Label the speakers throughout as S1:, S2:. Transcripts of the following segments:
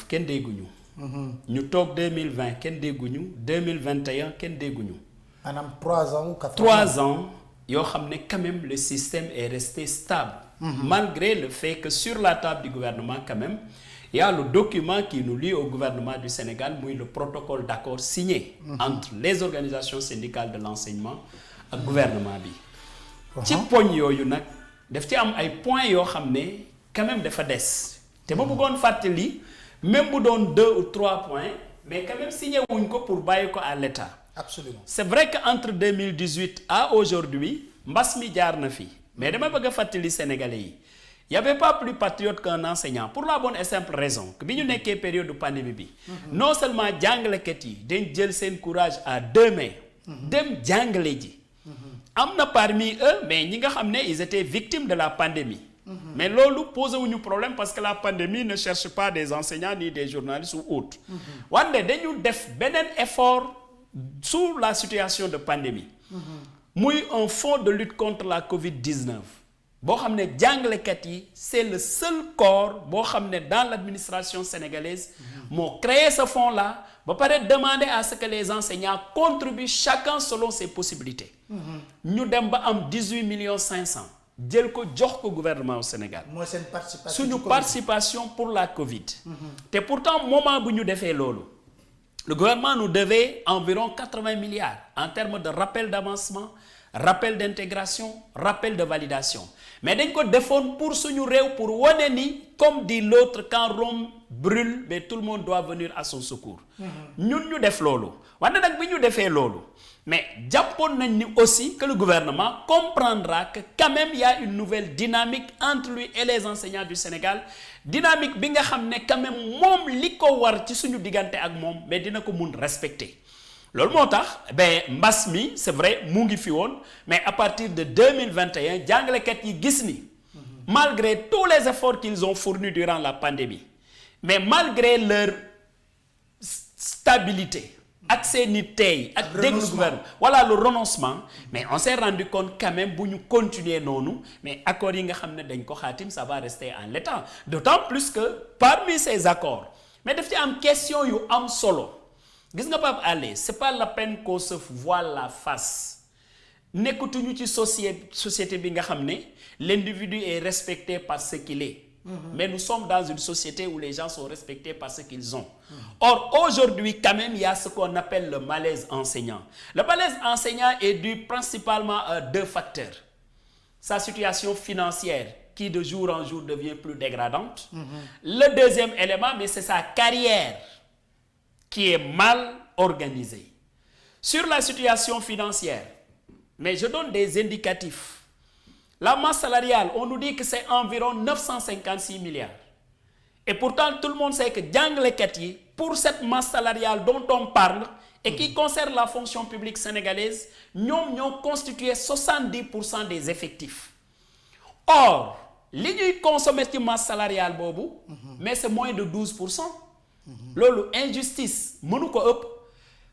S1: 2019 kenn dégguñu. ñu toog 2020 kenn dégguñu 2021 kenn dégguñu.
S2: maanaam 3 ans ou 4 ans.
S1: 3 ans yoo xam ne quand même le système est resté stable. Malgré le fait que sur la table du gouvernement quand même il y a le document qui nous lie au gouvernement du Sénégal muy le protocole d'accord signé. entre les organisations syndicales de l'enseignement ak gouvernement bi. ci poñ yooyu nag daf ci am ay points yoo xam ne quand même dafa des. te ma bëggoon fàttali même bu doon 2 ou 3 points mais quand même signé wuñ ko pour bàyyi ko à l'État.
S2: Absolument.
S1: C'est vrai que entre 2018 à aujourd'hui mbas mi jaar na fi mais dama bëgg a fàttali Sénégalais yi y avait pas plus patriote qu'un enseignant pour la bonne et simple raison que bi ñu nekkee période de pandémie bi. non seulement jàngalekat yi dañ jël seen courage à 2 mains. dem jàngale ji. am na parmi eux mais ñi nga xam ne ils étaient victimes de la pandémie. mais loolu posé wuñu problème parce que la pandémie ne cherche pas des enseignants ni des journalistes ou autres. wante dañu def beneen effort sous la situation de pandémie. muy un fonds de lutte contre la Covid-19. boo xam ne jàngalekat yi c'est le seul corps boo xam ne dans l'administration sénégalaise moo créé ce fonds-là ba pare demander à ce que les enseignants contribuent chacun selon ses possibilités. ñu dem ba am 18,5 millions jël ko jox ko gouvernement au Sénégal.
S2: mooy seen participation
S1: suñu participation pour la Covid. te pourtant moment bu ñu defee loolu le gouvernement nous devait environ 80 milliards en termes de rappel d'avancement rappel d'intégration rappel de validation mais dañ ko defoon pour suñu réew pour wane ni comme dit l'autre quand Rome brûle mais tout le monde doit venir à son secours. ñun ñu def loolu wante nag bi ñu defee loolu mais jàppoon nañ ni aussi que le gouvernement comprendra que quand même il y a une nouvelle dynamique entre lui et les enseignants du Sénégal dynamique bi nga xam ne quand même moom li ko war ci suñu diggante ak moom mais dina ko mun respecter. loolu moo tax mbas mi c'est vrai mu ngi fi woon mais à partir de 2021 jàngalekat yi gis ni malgré tous les efforts qu'ils ont fournis durant la pandémie mais malgré leur stabilité ak seeni tey ak déglu gouvernement voilà le renoncement mais on s'est rendu compte quand même bu ñu continuer noonu mais accords yi nga xam ne dañ ko xaatim ça va rester en l'état d'autant plus que parmi ces accords mais daf ci am question yu am solo gis nga Pape Alé c'est pas la peine qu'on se voile la face nekkatuñu ci société bi nga xam ne l'individu est respecté par ce qu'il est. Mais nous sommes dans une société où les gens sont respectés par ce qu'ils ont. Or aujourd'hui quand même il y a ce qu'on appelle le malaise enseignant. Le malaise enseignant est dû principalement à 2 facteurs. Sa situation financière qui de jour en jour devient plus dégradante. Le deuxième élément mais c'est sa carrière qui est mal organisée. Sur la situation financière, mais je donne des indicatifs. La masse salariale, on nous dit que c'est environ 956 milliards. Et pourtant, tout le monde sait que jàngalekat yi pour cette masse salariale dont on parle et qui concerne la fonction publique sénégalaise, ñoo constitué 70% des effectifs. Or, li ñuy consommer ci masse salariale boobu, mais c'est moins de 12%. loolu injustice mënu ko ëpp.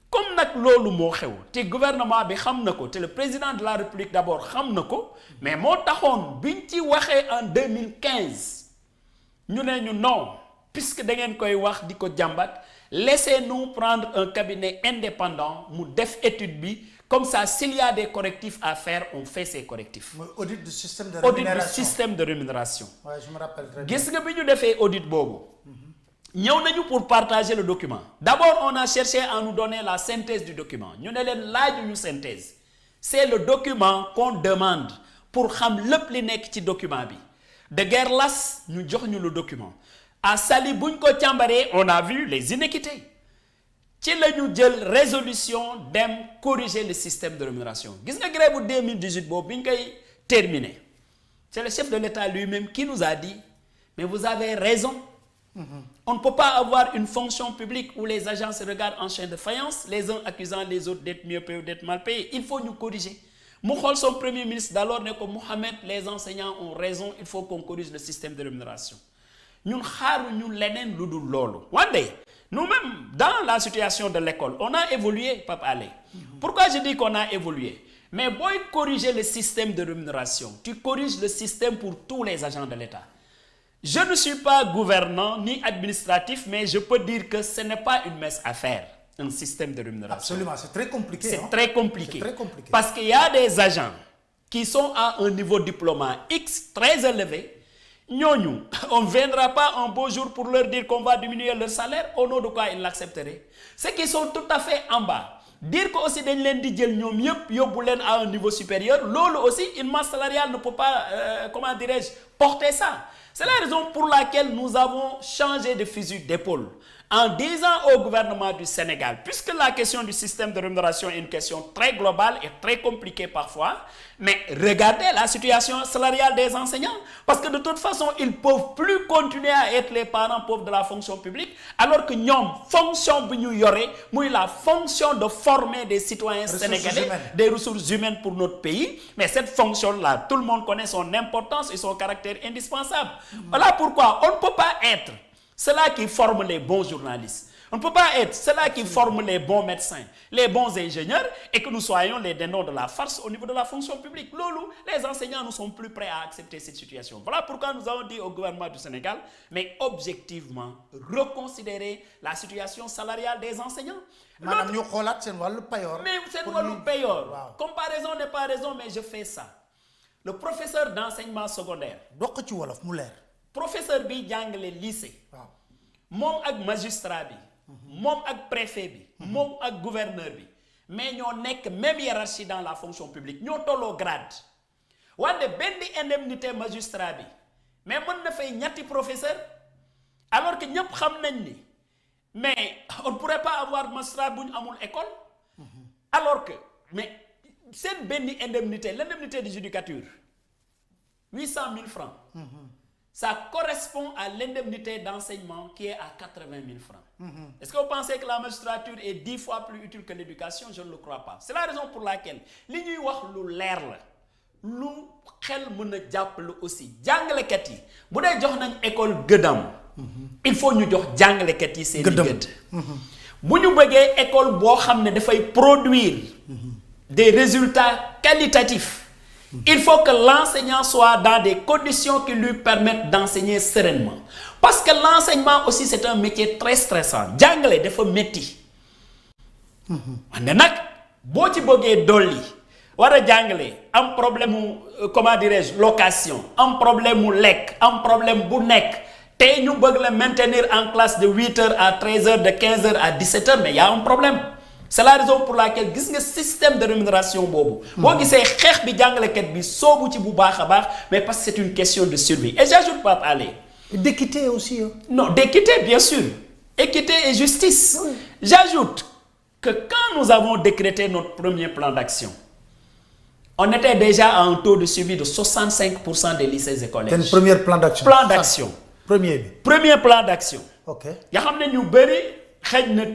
S1: comme nag loolu moo xew te gouvernement bi xam na ko te le président de la République d'abord xam na ko mais moo taxoon biñ ci waxee en 2015 ñu ne ñu non puisque da ngeen koy wax di ko jàmbat laissez-nous prendre un cabinet indépendant mu def étude bi comme ça s'il y a des correctifs à faire on fait ces correctifs.
S2: mooy audit du système de rémunération
S1: audit du système de rémunération.
S2: Ouais, je me rappelle très bien.
S1: gis nga bi ñu defee audit boobu. ñëw nañu pour partager le document. D'abord on a cherché à nous donner la synthèse du document ñu ne leen laajuñu synthèse c'est le document qu'on demande pour xam lépp li nekk ci document bi de guerre lasse ñu jox ñu le document à Saly buñ ko càmbaree on a vu les inéquités ci la ñu jël résolution dem corriger le système de rémunération gis nga grève bu 2018 boobu bi ñu koy terminer c'est le chef de l'État lui-même qui nous a dit mais vous avez raison. On ne peut pas avoir une fonction publique où les agents se regardent en chaîne de faïence, les uns accusant les autres d'être mieux payés ou d'être mal payés. Il faut nous corriger. mu xool son premier ministre d'alors ne ko Mohamed les enseignants ont raison il faut qu'on corrige le système de rémunération ñun xaaruñu leneen lu dul loolu. wante nous-mêmes dans la situation de l'école on a évolué Pape Alé. Pourquoi je dis qu'on a évolué? Mais booy corriger le système de rémunération tu corriges le système pour tous les agents de l'État. Je ne suis pas gouvernant ni administratif, mais je peux dire que ce n'est pas une mince affaire, un système de rémunération.
S2: Absolument, c'est très compliqué.
S1: C'est très compliqué.
S2: C'est très compliqué.
S1: Parce qu'il y a des agents qui sont à un niveau diplôme X très élevé. Ñooñu, on ne viendra pas un beau jour pour leur dire qu'on va diminuer leur salaire, au nom de quoi ils l'accepteraient. Ceux qui sont tout à fait en bas, dire que aussi dañ leen di jël ñoom yëpp yóbbu leen à un niveau supérieur, loolu aussi une masse salariale ne peut pas, comment dirais-je, porter ça. C'est la raison pour laquelle nous avons changé de fusil d'épaule en disant au gouvernement du Sénégal, puisque la question du système de rémunération est une question très globale et très compliquée parfois, mais regardez la situation salariale des enseignants, parce que de toute façon, ils ne peuvent plus continuer à être les parents pauvres de la fonction publique, alors que ñoom fonction bi ñu yore muy la fonction de former des citoyens sénégalais, des ressources humaines pour notre pays, mais cette fonction-là, tout le monde connaît son importance et son caractère indispensable. Voilà pourquoi on ne peut pas être ceux-là qui forment les bons journalistes. On ne peut pas être ceux-là qui forment les bons médecins, les bons ingénieurs, et que nous soyons les dindons de la farce au niveau de la fonction publique. Loulou, les enseignants ne sont plus prêts à accepter cette situation. Voilà pourquoi nous avons dit au gouvernement du Sénégal, mais objectivement, reconsidérer la situation salariale des enseignants.
S2: Madame, ñu xoolaat seen wàllu payoor.
S1: Mais seen wàllu payoor. Comparaison n'est pas raison, mais je fais ça. Le professeur d'enseignement secondaire.
S2: doq ci wolof mu leer.
S1: Professeur bi jàngale lycée.
S2: waaw
S1: moom ak magistrat bi. moom ak préfet bi. moom ak gouverneur bi. mais ñoo nekk même hiérarchie dans la fonction publique ñoo tolloo grade. wante benn indemnité magistrat bi mais mën na fay ñetti professeur alors que ñëpp xam nañ ni mais on ne pourrait pas avoir magistrat bu ñu amul école. alors que mais seen benn indemnité l'indemnité de judicature 800 000 francs. Ça correspond à l'indemnité d'enseignement qui est à 80 000 francs. Est-ce que vous pensez que la magistrature est 10 fois plus utile que l'éducation? Je ne le crois pas. C'est la raison pour laquelle li ñuy wax lu leer la lu xel mën a jàppale aussi jàngalekat yi bu dee jox nañ école gëddam il faut ñu jox jàngalekat yi seen gëdd. bu ñu bëggee école boo xam ne dafay produire des résultats qualitatifs. Il faut que l'enseignant soit dans des conditions qui lui permettent d'enseigner sereinement. Parce que l'enseignement aussi, c'est un métier très stressant. Jàngale dafa métti. wante nag boo ci bëggee dolli war a jàngale am problème mu comment dirais-je location am problème mu lekk am problème bu nekk te ñu bëgg la maintenir en classe de 8h à 13h, de 15h à 17h, mais il y a un problème. C'est la raison pour laquelle gis nga système de rémunération boobu. boo gisee xeex bi jàngalekat bi soobu ci bu baax a baax mais parce que c'est une question de survie. Et j'ajoute Pape Alé.
S2: D'équité aussi.
S1: Non, d'équité bien sûr. Équité et justice. Oui. J'ajoute que quand nous avons décrété notre premier plan d'action, on était déjà à un taux de suivi de 65% des lycées et collèges.
S2: C'est le premier plan d'action.
S1: Plan d'action. Premier plan d'action.
S2: Ok.
S1: Yaa xam ne ñu bëri.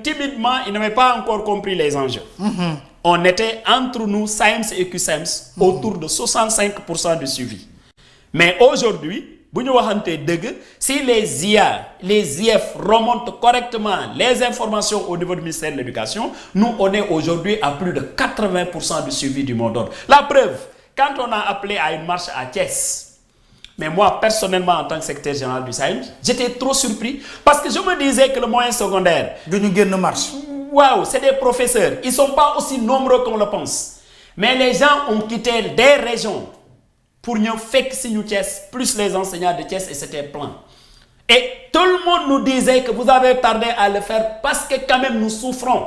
S1: Timidement, ils n'avaient pas encore compris les enjeux. On était entre nous, SAEMS et QSEMS, autour de 65% de suivi. Mais aujourd'hui, si les IA, les IF remontent correctement les informations au niveau du ministère de l'Éducation, nous, on est aujourd'hui à plus de 80% de suivi du mot d'ordre. La preuve, quand on a appelé à une marche à Thiès, mais moi, personnellement, en tant que secrétaire général du SAEMS, j'étais trop surpris parce que je me disais que le moyen secondaire... Waouh, c'est des professeurs. Ils ne sont pas aussi nombreux qu'on le pense. Mais les gens ont quitté des régions pour nous faire que nous Thiès, plus les enseignants de Thiès, et c'était plein. Et tout le monde nous disait que vous avez tardé à le faire parce que quand même nous souffrons.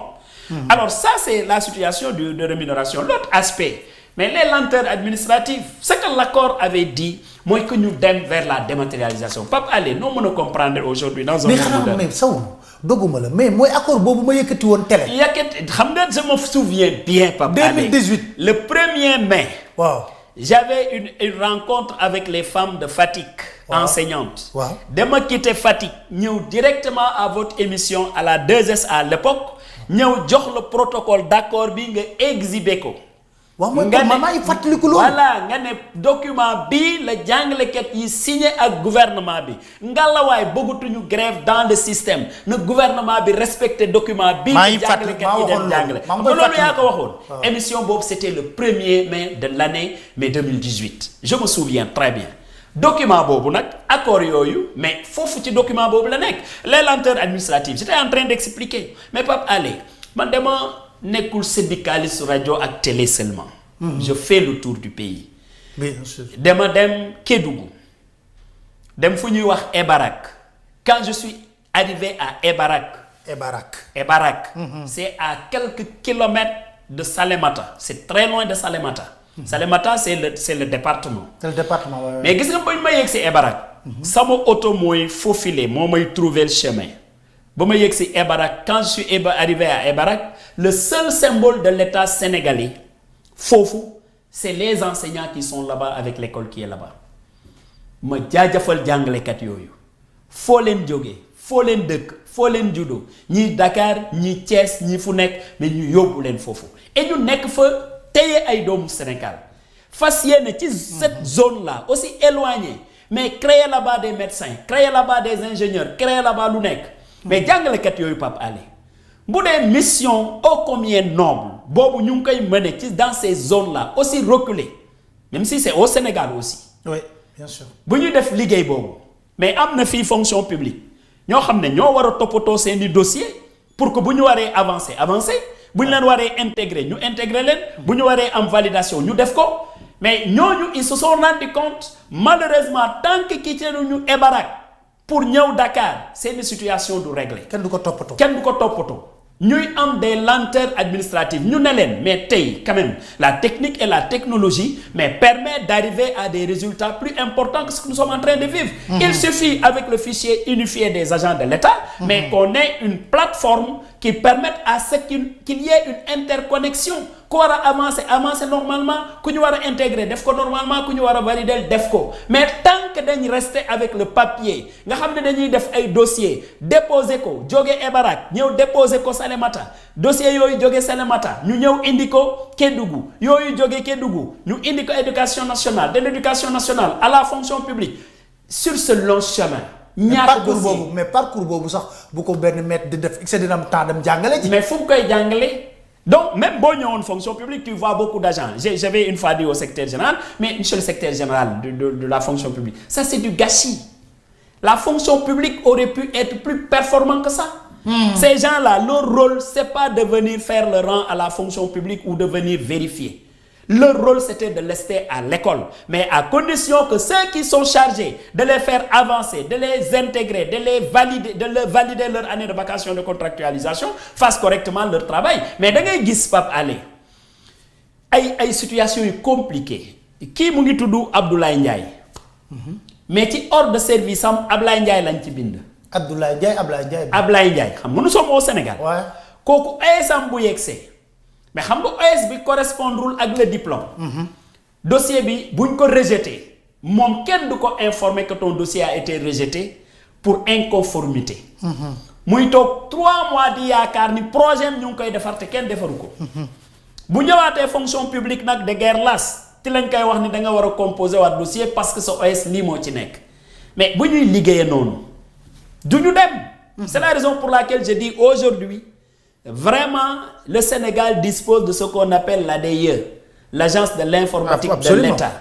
S1: Alors ça, c'est la situation de rémunération. L'autre aspect... Mais les lenteurs administratives, ce que l'accord avait dit, moi que nous d'aime vers la dématérialisation. Pape Alé, nous ne comprendre aujourd'hui dans un monde moderne.
S2: Mais ça, mais moi accord bobu ma yëkëti won télé.
S1: Je me souviens bien, Pape
S2: 2018.
S1: Le 1er mai,
S2: wow.
S1: J'avais une rencontre avec les femmes de Fatick, enseignantes.
S2: Wow.
S1: De me quitter Fatick, nous directement à votre émission à la 2S à l'époque, nous jox le protocole d'accord bi nga exhibé ko.
S2: Voilà,
S1: nga ne document bi la jàngalekat yi signé ak gouvernement bi ngalawaay bëggatuñu grève dans le système na gouvernement bi respecté document bi jàngalekat yi dem jàngale loolu yaa ko waxoon émission boobu c'était le 1er mai de l'année 2018 je me souviens très bien document boobu nag accord yooyu mais foofu ci document boobu la nekk les lenteurs administratives j'étais en train d'expliquer mais Pape Alé man dama nekkul syndicaliste rajo ak télé seulement. Je fais le tour du pays.
S2: bien sûr.
S1: dama dem Kédougou dem fu ñuy wax Ebarak quand je suis arrivé à Ebarak. Ebarak. C'est à quelques kilomètres de Salémata c'est très loin de Salémata. Salémata c'est le département.
S2: C'est le département ouais.
S1: Mais gis nga ba ñu ma yegg si Ebarak. sama oto mooy faufilé moo may trouver le chemin. ba ma yegg si Ebarak quand je suis arrivé à Ebarak le seul symbole de l'État sénégalais foofu c'est les enseignants qui sont là-bas avec l'école qui est là-bas ma jaajëfal jàngalekat yooyu foo leen jógee foo leen dëkk foo leen juddoo ñii Dakar ñii Thiès ñii fu nekk mais ñu yóbbu leen foofu et ñu nekk fa téye ay doomu Sénégal fas yéene ci cette zone là aussi éloignée mais créer là-bas des médecins créer là-bas des ingénieurs créer là-bas lu nekk mais jàngalekat yooyu Pape Alé bu dee mission ô combien noble boobu ñu ngi koy mener ci dans ces zones là aussi reculées même si c'est au Sénégal aussi.
S2: oui bien sûr.
S1: bu ñuy def liggéey boobu mais am na fii fonction publique ñoo xam ne ñoo war a toppatoo seeni dossier pour que bu ñu waree avancer bu ñu leen waree intégrer ñu intégrer leen bu ñu waree am validation ñu def ko mais ñooñu ils se sont rendu compte malheureusement tant que quitté ñu Ebarak pour ñëw Dakar seeni situation du régler.
S2: kenn du ko toppatoo.
S1: ñuy am des lenteurs administratives ñu ne leen mais tey quand même la technique et la technologie mais permet d'arriver à des résultats plus importants que ce que nous sommes en train de vivre. Il suffit avec le fichier unifié des agents de l'État mais qu'on ait une plateforme qui permette à ce qu'il y ait une interconnexion ku war a avancer normalement ku ñu war a intégrer def ko normalement ku ñu war a valider def ko mais tant que dañ rester avec le papier nga xam ne dañuy def ay dossiers déposer ko jóge Ebarak ñëw déposer ko Salémata dossier yooyu jóge Salémata ñu ñëw indi ko Kédougou yooyu jóge Kédougou ñu indi ko éducation nationale de l'éducation nationale à la fonction publique sur ce long chemin. ñaata dossier
S2: mais parcours boobu sax bu ko benn maître di def excès dina am temps dem jàngale ci.
S1: mais fu mu koy jàngale. Donc, même boo ñëwoon fonction publique, tu vois beaucoup d'agents. J'avais une fois dit au secrétaire général, mais monsieur le secrétaire général de la fonction publique, ça c'est du gâchis. La fonction publique aurait pu être plus performant que ça. Ces gens-là, leur rôle, c'est pas de venir faire le rang à la fonction publique ou de venir vérifier. Leur rôle, c'était de rester à l'école, mais à condition que ceux qui sont chargés de les faire avancer, de les intégrer, de leur valider leur année de vacation de contractualisation, fassent correctement leur travail. Mais da ngay gis Pape Alé ay situations yu compliquées kii mu ngi tudd Abdoulaye Ndiaye mais ci ordre de service am Ablaye Ndiaye lañ ci bind.
S2: Abdoulaye Ndiaye.
S1: xam nga nous sommes au Sénégal.
S2: waaw
S1: kooku ASM bu yegsee mais xam nga OS bi correspondrul ak le diplôme. dossier bi buñ ko rejeté moom kenn du ko informer que ton dossier a été rejeté pour inconformité. muy toog 3 mois di yaakaar ni projet ñu ngi koy defar te kenn defaru ko. bu ñëwaatee fonction publique nag de guerre lasse ci lañ koy wax ni da nga war a composer waat dossier parce que sa OS lii moo ci nekk mais bu ñuy liggéeyee noonu du ñu dem. c'est la raison pour laquelle je dis aujourd'hui vraiment le Sénégal dispose de ce qu'on appelle l'ADIE, l'agence de l'informatique de l'État.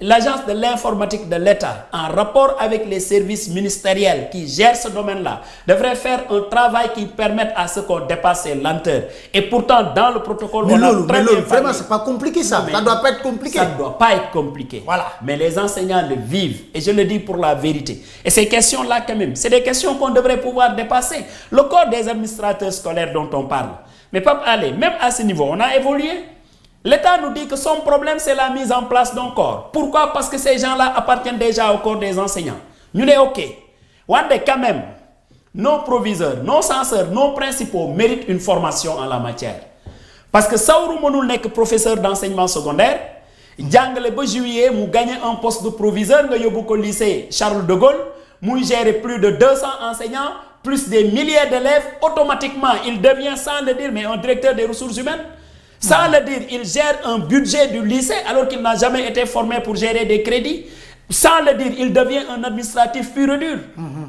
S1: L'agence de l'informatique de l'État, en rapport avec les services ministériels qui gèrent ce domaine-là, devrait faire un travail qui permette à ce qu'on dépasse ces lenteurs. Et pourtant, dans le protocole, on a très bien
S2: vraiment, c'est pas compliqué ça. Ça doit pas être compliqué.
S1: Ça ne doit pas être compliqué.
S2: Voilà.
S1: Mais les enseignants le vivent. Et je le dis pour la vérité. Et ces questions-là, quand même, c'est des questions qu'on devrait pouvoir dépasser. Le corps des administrateurs scolaires dont on parle. Mais Pape Alé, même à ce niveau, on a évolué. L'État nous dit que son problème, c'est la mise en place d'un corps. Pourquoi? Parce que ces gens-là appartiennent déjà au corps des enseignants. Nous sommes OK. Quand même, nos proviseurs, nos censeurs, nos principaux méritent une formation en la matière. Parce que Saourou Monoul n'est que professeur d'enseignement secondaire. Djangle ba juillet, mu gagné un poste de proviseur au lycée Charles de Gaulle. Mu gère plus de 200 enseignants, plus des milliers d'élèves. Automatiquement, il devient, sans le dire, mais un directeur des ressources humaines. Sans le dire, il gère un budget du lycée alors qu'il n'a jamais été formé pour gérer des crédits. Sans le dire, il devient un administratif pur et dur.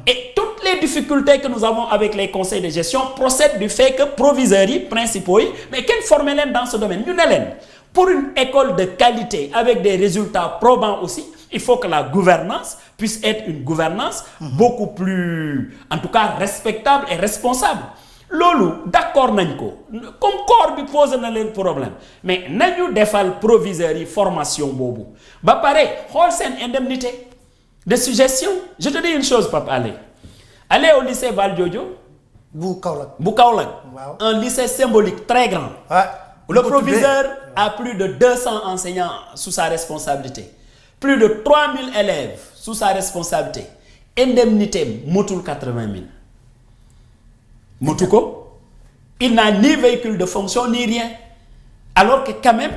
S1: Et toutes les difficultés que nous avons avec les conseils de gestion procèdent du fait que proviseurs, principaux, mais quel formé dans ce domaine? Pour une école de qualité avec des résultats probants aussi, il faut que la gouvernance puisse être une gouvernance beaucoup plus, en tout cas, respectable et responsable. Loolu d'accord nañ ko comme corps bi posé na leen problème mais nañu defal proviseurs yi formation boobu ba pare xool seen indemnité de suggestion. Je te dis une chose, Pape Alé. Allez au lycée Valdiodio.
S2: bu Kaolack.
S1: Wow. Un lycée symbolique très grand. Le proviseur a plus de 200 enseignants sous sa responsabilité. Plus de 3000 élèves sous sa responsabilité. Indemnité motul 80 000. Motuko. Il n'a ni véhicule de fonction ni rien. Alors que quand même,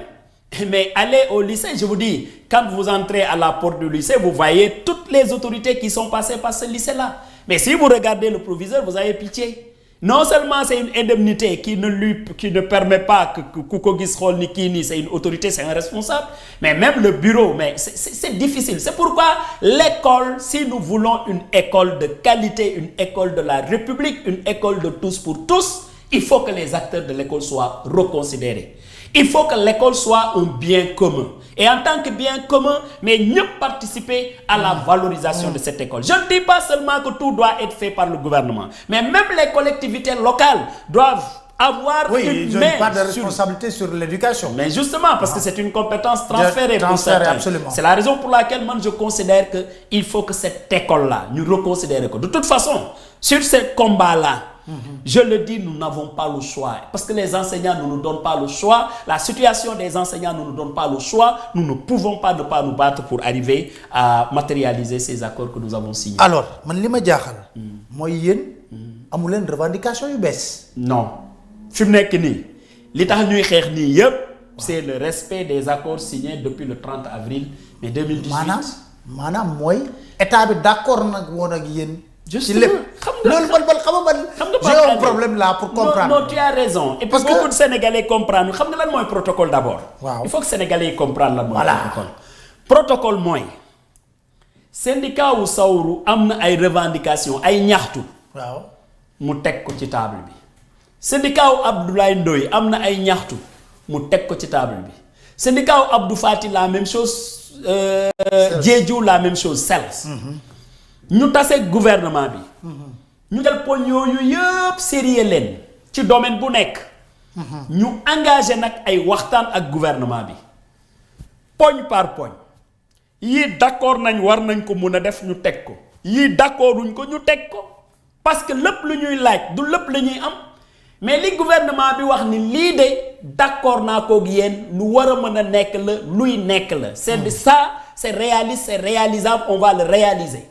S1: mais allez au lycée, je vous dis, quand vous entrez à la porte du lycée, vous voyez toutes les autorités qui sont passées par ce lycée-là. Mais si vous regardez le proviseur, vous avez pitié. Non seulement c'est une indemnité qui ne permet pas que Koukogis Nikini, c'est une autorité, c'est un responsable, mais même le bureau, mais c'est difficile. C'est pourquoi l'école, si nous voulons une école de qualité, une école de la République, une école de tous pour tous, il faut que les acteurs de l'école soient reconsidérés. Il faut que l'école soit un bien commun. Et en tant que bien commun, mais mieux participer à la valorisation de cette école. Je ne dis pas seulement que tout doit être fait par le gouvernement, mais même les collectivités locales doivent avoir une main
S2: part de responsabilité sur l'éducation.
S1: Mais justement, parce que c'est une compétence transférée pour certains.
S2: Absolument.
S1: C'est la raison pour laquelle moi je considère qu'il faut que cette école-là, nous reconsidérions. De toute façon, sur ce combat-là, je le dis, nous n'avons pas le choix. Parce que les enseignants ne nous donnent pas le choix. La situation des enseignants ne nous donne pas le choix. Nous ne pouvons pas ne pas nous battre pour arriver à matérialiser ces accords que nous avons signés.
S2: Alors, man li ma jaaxal. mooy yéen amu leen revendication yu bees.
S1: Non. Fi mu nekk nii li tax ñuy xeex nii yëpp c'est le respect des accords signés depuis le 30 avril mais 2018.
S2: maanaam mooy état bi d'accord nag woon ak yéen.
S1: Juste
S2: ci lépp loolu j'ai un problème là pour comprendre.
S1: Non, tu as raison. Et parce que beaucoup de Sénégalais comprennent. Xam nga lan mooy protocole d'abord.
S2: Waaw.
S1: Il faut que Sénégalais comprennent lan mooy
S2: Voilà.
S1: protocole. Protocole mooy syndicat wu Sawru am na ay revendications ay ñaxtu.
S2: waaw
S1: mu teg ko ci table bi. syndicat wu Abdoulaye Ndoye am na ay ñaxtu mu teg ko ci table bi. syndicat wu Abdou Fati la même chose. Diédhiou la même chose CELS. ñu tase gouvernement bi. ñu jël poñ yooyu yëpp sérieux leen ci domaine bu nekk. ñu engagé nag ay waxtaan ak gouvernement bi. poñ par poñ. yii d'accord nañ war nañ ko mun a def ñu teg ko. yii d'accorduñ ko ñu teg ko. parce que lépp lu ñuy laaj du lépp la ñuy am. mais li gouvernement bi wax ni lii de d'accord naa koog yéen lu war a mën a nekk la luy nekk la. c'est de ça c'est réaliste c'est réalisable on va le réaliser.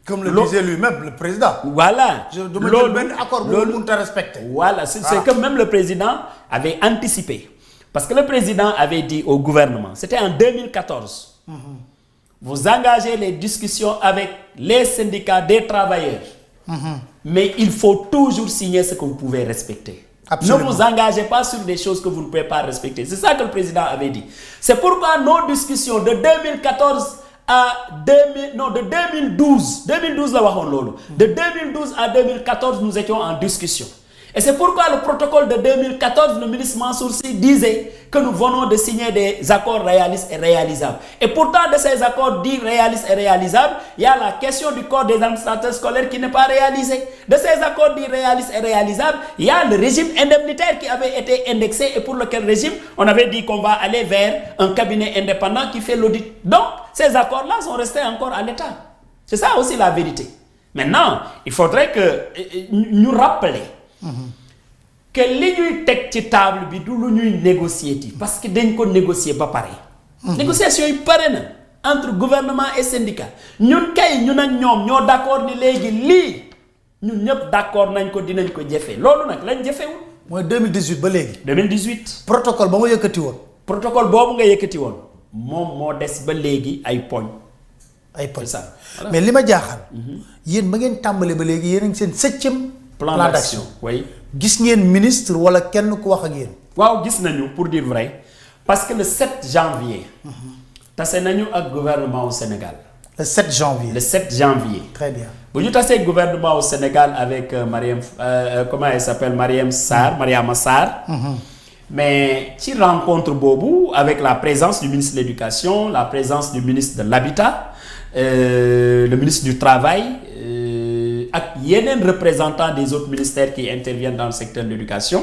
S2: Comme le disait lui-même le président.
S1: Voilà.
S2: Loolu benn accord bu mënut a respecter.
S1: Voilà, c'est que même le président avait anticipé. Parce que le président avait dit au gouvernement, c'était en 2014. Vous engagez les discussions avec les syndicats des travailleurs. Mais il faut toujours signer ce que vous pouvez respecter. Absolument. Ne vous engagez pas sur des choses que vous ne pouvez pas respecter. C'est ça que le président avait dit. C'est pourquoi nos discussions de 2014 de 2012 la waxoon loolu. De 2012 à 2014 nous étions en discussion. Et c'est pourquoi le protocole de 2014 le ministre Mansour Sy disait que nous venons de signer des accords réalistes et réalisables. Et pourtant de ces accords dits réalistes et réalisables, il y a la question du corps des administrateurs scolaires qui n'est pas réalisé. De ces accords dits réalistes et réalisables, il y a le régime indemnitaire qui avait été indexé et pour lequel régime on avait dit qu'on va aller vers un cabinet indépendant qui fait l'audit. Donc ces accords-là sont restés encore à l'état. C'est ça aussi la vérité. Maintenant, il faudrait que nous rappeler que li ñuy teg ci table bi du lu ñuy négocier ti parce que dañ ko négocier ba pare. Négociation yi pare na entre gouvernement et syndicat. Ñun kay ñun ak ñoom ñoo d'accord ni léegi lii ñun ñëpp d'accord nañ ko dinañ ko jëfee loolu nag lañ jëfewul.
S2: mooy 2018 ba léegi.
S1: 2018.
S2: protocole ba ma yëkkati woon.
S1: protocole boobu nga yëkkati woon moom moo des ba léegi ay poñ.
S2: ay poñ
S1: ça voilà.
S2: Mais li ma jaaxal. yéen ba ngeen tàmbale ba léegi yéen a ngi seen 7e. plan d'action
S1: oui.
S2: gis ngeen ministre wala kenn ku wax ak yéen.
S1: waaw gis nañu pour dire vrai parce que le 7 janvier. tase nañu ak gouvernement au Sénégal.
S2: Le 7 janvier.
S1: Le 7 janvier.
S2: Très bien.
S1: bu ñu tasee gouvernement au Sénégal avec Mariam comment elle s'appelle Mariama Sarr. mais ci rencontre boobu avec la présence du ministre de l'éducation, la présence du ministre de l'habitat, le ministre du travail ak yeneen représentants des autres ministères qui interviennent dans le secteur de l'éducation.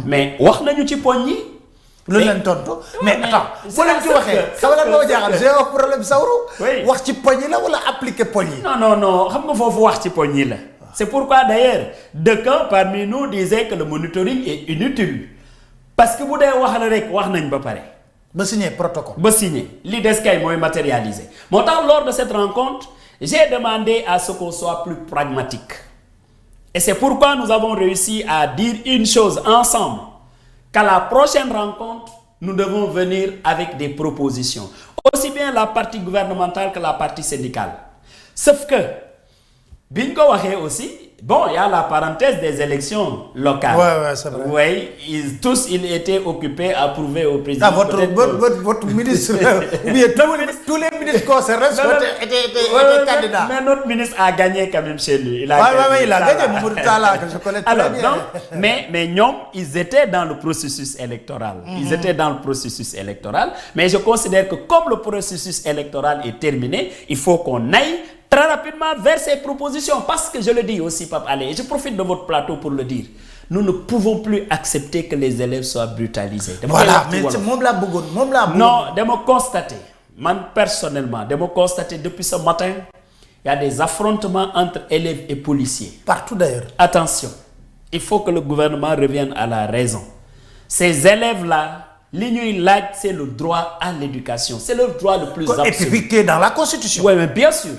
S1: mais wax nañu ci poñ yi.
S2: lu leen tontu mais attends foo leen ci waxee xam nga moo jaaxal j'ai un problème Saourou. wax ci poñ yi la wala appliquer poñ yi.
S1: non xam nga foofu wax ci poñ yi la. c'est pourquoi d'ailleurs d'aucuns parmi nous disaient que le monitoring est inutile parce que bu dee wax la rek wax nañ ba pare.
S2: ba signer protocole.
S1: ba signer li des kay mooy matérialiser moo tax lors de cette rencontre j'ai demandé à ce qu'on soit plus pragmatique et c'est pourquoi nous avons réussi à dire une chose ensemble qu'à la prochaine rencontre nous devons venir avec des propositions aussi bien la partie gouvernementale que la partie syndicale sauf que biñ ko waxee aussi bon il y a la parenthèse des élections locales.
S2: Ouais, c'est vrai.
S1: Oui, ils étaient occupés à prouver au président.
S2: Ah, votre ministre, ou bien tous les ministres concernés étaient candidats.
S1: Mais notre ministre a gagné quand même chez lui. Il a
S2: gagné, Mamadou Talla, que je connais très bien.
S1: Donc, mais ñoom, ils étaient dans le processus électoral. Ils étaient dans le processus électoral. Mais je considère que comme le processus électoral est terminé, il faut qu'on aille très rapidement vers ces propositions parce que je le dis aussi Pape Alé et je profite de votre plateau pour le dire nous ne pouvons plus accepter que les élèves soient brutalisés.
S2: Voilà mais moom laa bëggoon
S1: non dama constater man personnellement dama constater depuis ce matin il y a des affrontements entre élèves et policiers.
S2: Partout d'ailleurs.
S1: Attention, il faut que le gouvernement revienne à la raison. Ces élèves-là li ñuy laaj c'est le droit à l'éducation c'est leur droit le plus absolu.
S2: Étiqueté dans la Constitution.
S1: Oui mais bien sûr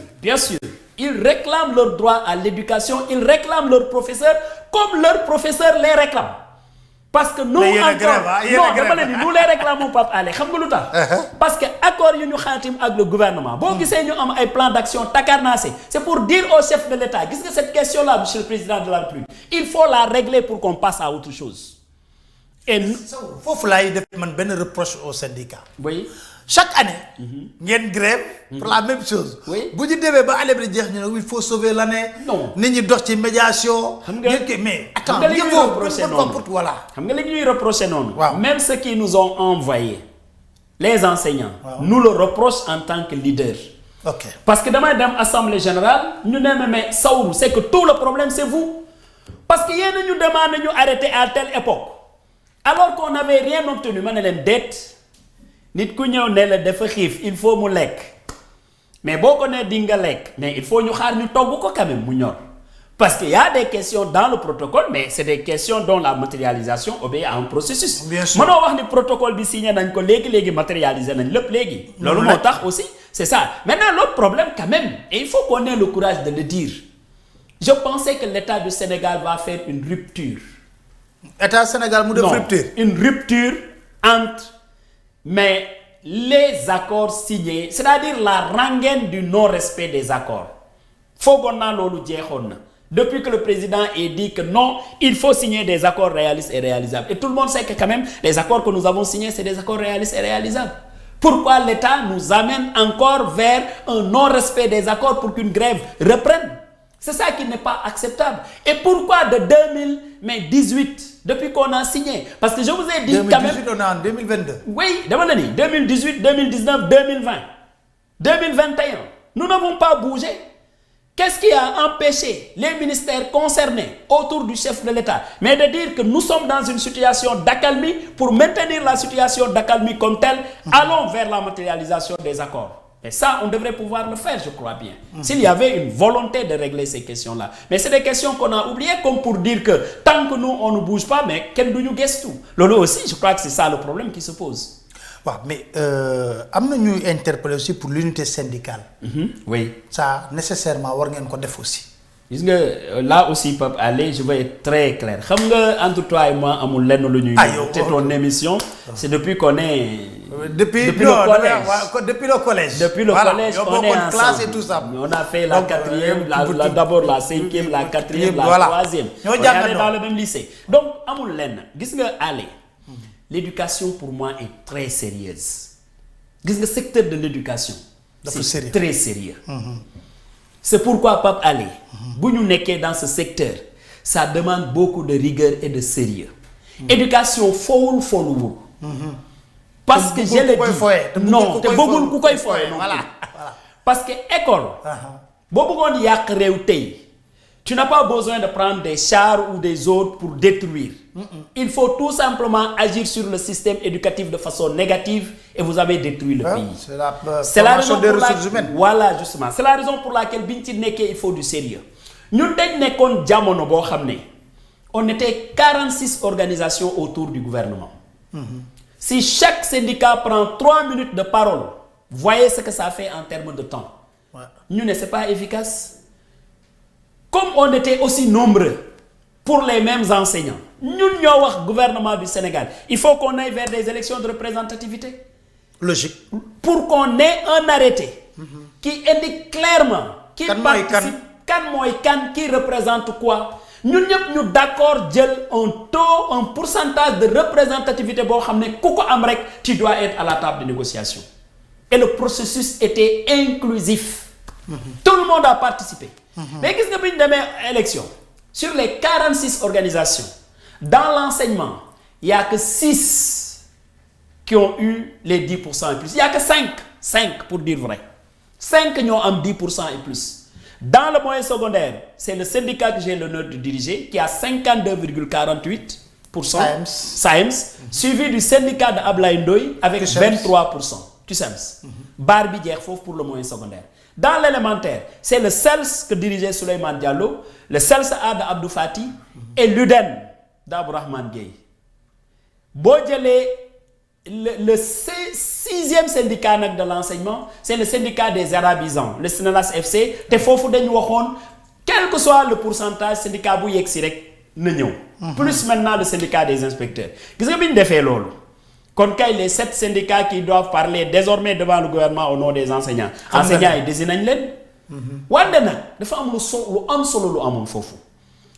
S1: ils réclament leur droit à l'éducation ils réclament leurs professeurs comme leurs professeurs les réclament parce que nous nous les réclamons Pape Alé xam nga lu tax parce que accord yu ñu xaatim ak le gouvernement boo gisee ñu am ay plan d'action takarnacé c'est pour dire au chef de l'État gis nga cette question-là monsieur le président de la République il faut la régler pour qu'on passe à autre chose. Et
S2: foofu laay def man benn reproche au syndicat.
S1: Oui.
S2: Chaque année. ngeen grève. pour la même chose.
S1: Oui.
S2: bu ñu demee ba année bi di jeex ñu ne il faut sauver l'année.
S1: Non
S2: nit ñi dox ci médiation.
S1: xam nga
S2: mais attends
S1: xam nga li ñuy reprocher noonu.
S2: waaw
S1: même ceux qui nous ont envoyé les enseignants. nous le reprochent en tant que leader.
S2: ok
S1: parce que damay dem assemblée générale ñu ne mais Saourou c'est que tout le problème c'est vous parce que yéen a ñu demandé ñu arrêter à telle époque. alors qu'on n'avait rien obtenu ma ne leen déet nit ku ñëw ne la dafa xiif il faut mu lekk mais boo ko nee di nga lekk mais il faut ñu xaar ñu togg ko quand même mu ñor parce que y a des questions dans le protocole mais c'est des questions dont la matérialisation obéit à un processus.
S2: Bien sûr.
S1: mënoo wax ni protocole bi signé nañ ko léegi matérialiser nañ lépp léegi. loolu moo tax aussi c'est ça maintenant l'autre problème quand même et il faut qu'on ait le courage de le dire je pensais que l'État du Sénégal va faire une rupture.
S2: État Sénégal mu def rupture.
S1: Une rupture entre mais les accords signés c'est-à-dire la rengaine du non-respect des accords foogoon naa loolu jeexoon na depuis que le président ait dit que non il faut signer des accords réalistes et réalisables et tout le monde sait que quand même les accords que nous avons signés c'est des accords réalistes et réalisables. Pourquoi l'État nous amène encore vers un non-respect des accords pour qu'une grève reprenne? C'est ça qui n'est pas acceptable. Et pourquoi de 2018, depuis qu'on a signé? Parce que je vous ai dit
S2: 2018,
S1: quand même...
S2: on est en 2022.
S1: Oui, 2018, 2019, 2020, 2021. Nous n'avons pas bougé. Qu'est-ce qui a empêché les ministères concernés autour du chef de l'État? Mais de dire que nous sommes dans une situation d'accalmie, pour maintenir la situation d'accalmie comme telle, allons vers la matérialisation des accords. Et ça, on devrait pouvoir le faire, je crois bien. S'il y avait une volonté de régler ces questions-là. Mais c'est des questions qu'on a oubliées, comme pour dire que tant que nous, on ne bouge pas, mais quel du nous guesse tout. Lolo aussi, je crois que c'est ça le problème qui se pose.
S2: Ouais, mais am na ñuy interpeller aussi pour l'unité syndicale.
S1: Oui.
S2: Ça, nécessairement, war ngeen ko def aussi.
S1: Gis nga là aussi Pape Alé, je vais être très clair. Xam nga entre toi et moi amul lenn lu ñuy c'est ton émission, c'est depuis qu'on est
S2: depuis le collège.
S1: Depuis le collège, on est ensemble.
S2: Classe et tout ça.
S1: On a fait la quatrième, d'abord la cinquième, la quatrième, la troisième. On est allé dans le même lycée. Donc amul lenn. Gis nga Alé, l'éducation pour moi est très sérieuse. Gis nga secteur de l'éducation, c'est très sérieux. C'est pourquoi Pape Alé, bu ñu nekkee dans ce secteur, ça demande beaucoup de rigueur et de sérieux. éducation fowul. parce que je le dis non te bëggul ku koy fooye voilà parce que école. boo bëggoon yàq réew tey. tu n'as pas besoin de prendre des chars ou des autres pour détruire. Il faut tout simplement agir sur le système éducatif de façon négative et vous avez détruit le pays.
S2: C'est la raison des ressources humaines.
S1: Voilà justement c'est la raison pour laquelle biñ ci nekkee il faut du sérieux ñun dañ nekkoon jamono boo xam ne on était 46 organisations autour du gouvernement. Si chaque syndicat prend 3 minutes de parole voyez ce que ça fait en termes de temps. ñu ne c'est pas efficace. Comme on était aussi nombreux pour les mêmes enseignants ñun ñoo wax gouvernement du Sénégal il faut qu'on aille vers des élections de représentativité.
S2: Logique.
S1: Pour qu'on ait un arrêté. Qui indique clairement. qui participe kan mooy kan qui représente quoi. ñun ñëpp ñu d'accord jël un pourcentage de représentativité boo xam ne ku ko am rek tu dois être à la table de négociation. Et le processus était inclusif. Tout le monde a participé. Mais gis nga bi ñu demee élection sur les 46 organisations dans l'enseignement il y a que 6 qui ont eu les 10% et plus il y a que 5 pour dire vrai 5 ñoo am 10% et plus. Dans le moyen secondaire c'est le syndicat que j'ai l'honneur de diriger qui a 52,48%. SAEMS suivi du syndicat de Ablaye Ndoye avec 23%. TUSEMS. Baar bi jeex foofu pour le moyen secondaire. Dans l'élémentaire c'est le CELS que dirigeait Souleymane Diallo le CELS A de Abdou Fati et l'UDEN d'Abdourahmane Gueye. boo jëlee le 6e syndicat nag de l'enseignement c'est le syndicat des arabisants le SNELAS FC te foofu dañu waxoon quel que soit le pourcentage syndicat bu yegg si rek na ñëw. plus maintenant le syndicat des inspecteurs gis nga bi ñu defee loolu. kon kay les 7 syndicats qui doivent parler désormais devant le gouvernement au nom des enseignants. enseignants yi désigné nañ leen. wante nag dafa am lu am solo lu amoon foofu.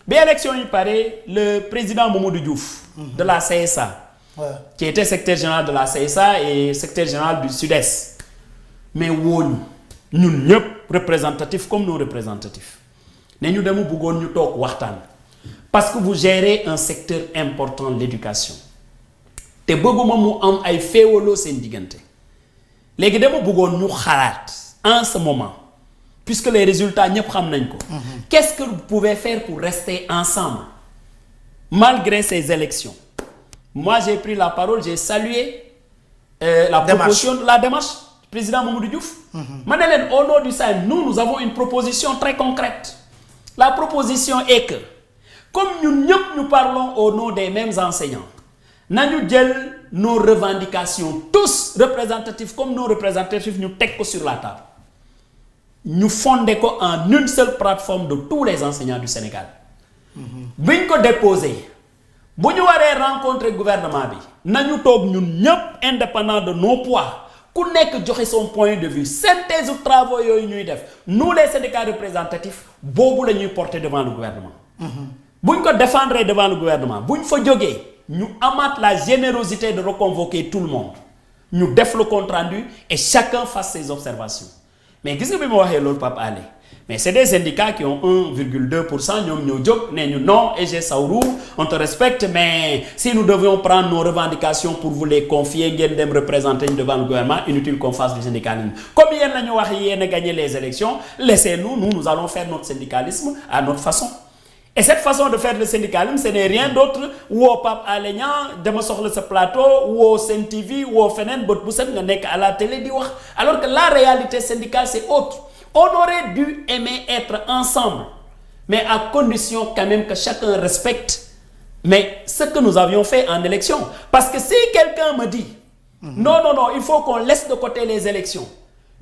S1: bi élection yi pare le président Mamadou Diouf. de la CSA. qui était secrétaire général de la CSA et secrétaire général du Sud-Est. mais wooñu ñun ñëpp représentatifs comme non représentatifs. ne ñu demu bëggoon ñu toog waxtaan. parce que vous gérez un secteur important l'éducation. te bëgguma mu am ay féewaloo seen diggante léegi dama bëggoon ñu xalaat en ce moment puisque les résultats ñëpp xam nañ ko. Qu'est-ce que vous pouvez faire pour rester ensemble malgré ces élections? Moi j'ai pris la parole j'ai salué la proposition de la démarche du président Mamadou Diouf. ma ne leen au nom du SAEM nous avons une proposition très concrète. La proposition est que comme ñun ñëpp ñu parlons au nom des mêmes enseignants. nañu jël nos revendications tous représentatifs comme non représentatifs ñu teg ko sur la table ñu fondé ko en une seule plateforme de tous les enseignants du Sénégal. biñ ko déposé bu ñu waree rencontrer gouvernement bi nañu toog ñun ñëpp indépendant de nos poids ku nekk joxe son point de vue synthèse ou travaux yooyu ñuy def nous les syndicats représentatifs boobu la ñuy porter devant le gouvernement. buñ ko défendre devant le gouvernement buñ fa jógee. ñu amaat la générosité de reconvoquer tout le monde ñu def le compte rendu et chacun fasse ses observations mais gis nga bi ma waxee loolu Pape Alé mais c'est des syndicats qui ont 1,2% ñoom ñoo jóg ne ñu non EG Saourou on te respecte mais si nous devions prendre nos revendications pour vous les confier ngeen dem représenter ñu devant le gouvernement inutile qu'on fasse du syndicalisme comme yéen la ñu wax yéen a gagné les élections laissez-nous nous allons faire notre syndicalisme à notre façon. Et cette façon de faire le syndicalisme ce n'est rien d'autre woo Pape Alé Niang dama soxla sa plateau woo Sen TV woo feneen bët bu set nga nekk à la télé di wax alors que la réalité syndicale c'est autre. On aurait dû aimer être ensemble mais à condition quand même que chacun respecte mais ce que nous avions fait en élection parce que si quelqu'un me dit non il faut qu'on laisse de côté les élections